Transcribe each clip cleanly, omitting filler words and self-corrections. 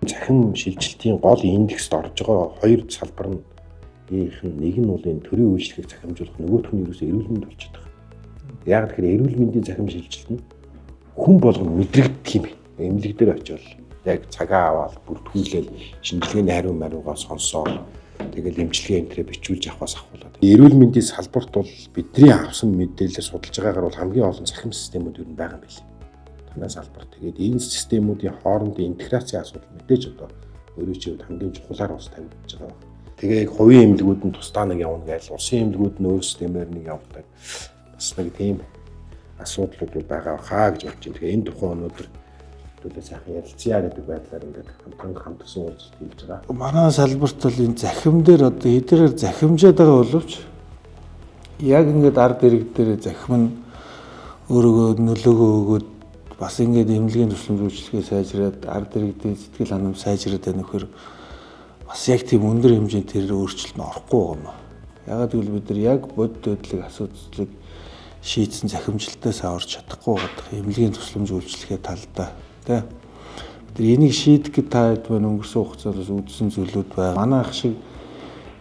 Захин шилжилтийн гол индекст орж байгаа хоёр салбар нь нэг нь бол энэ төрийн үйлчлэгийг захимжуулах, нөгөөх нь ерөөсөө эрүүл мэнд болчиход байгаа. Яг тэгэхээр эрүүл мэндийн захим шилжилт нь хүн болгоно мэдрэгдэх юм. Эмнэлэг дээр очивол яг цагаа аваад бүртгүүлээл шинжилгээний хариу мариугаа сонсоод тэгэл эмчилгээ энтрээ бичүүлж авахаас ахуулаад. Эрүүл мэндийн салбарт бол бидний авсан мэдээлэл судалж байгаагаар бол хамгийн олон захим системүүд юу байгаа юм бэ? Танай салбар. Тэгээд энэ системүүдийн хоорондын интеграцийн асуудал мэдээж одоо өөрөө чи хамгийн чухлаар бас тавигдж байгаа. Тэгээ хувийн эмнэлгүүд нь тусдаа нэг явна гээл улсын эмнэлгүүд нь өөр системээр нэг явдаг. Бас нэг тийм асуудлууд байгаа хаа гэж бодож байна. Тэгээ энэ тухай өнөөдөр төлөө сайхан ярилцъя гэдэг байдлаар ингээд хамтарсан уулзалт хийж байгаа. Манай салбарт бол энэ захим дээр одоо хэдийгээр захимжаад байгаа боловч яг ингээд ард ирэг дээр захим нь өөрөөгөө нөлөөгөө өгөөд бас ингээд эмнэлгийн тусламж үйлчилгээ сайжраад ард иргэдийн сэтгэл ханамж сайжраад байна нөхөр бас яг тийм өндөр хэмжээнд тэр өөрчлөлт нь орохгүй байгаа юм. Ягаад гэвэл бид нар яг бодит байдлыг асуудлыг шийдсэн захимжилтаас орж чадахгүй байгаа. Эмнэлгийн тусламж үйлчилгээ талдаа тэ. Тэр энийг шийдэх гэж та хэд байна өнгөрсөн хугацаанд үзсэн зүйлүүд байна. Манай ах шиг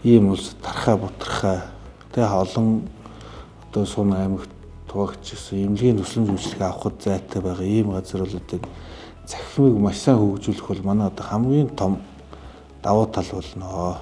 ийм улс тархаа бутархаа тэ олон одоо сун аймагт тугагч гэсэн эмнэлгийн тусламж үйлчилгээ авахд зайтай байгаа ийм газар бол одоо захимыг маш сайн хөгжүүлэх бол манай одоо хамгийн том давуу тал болно.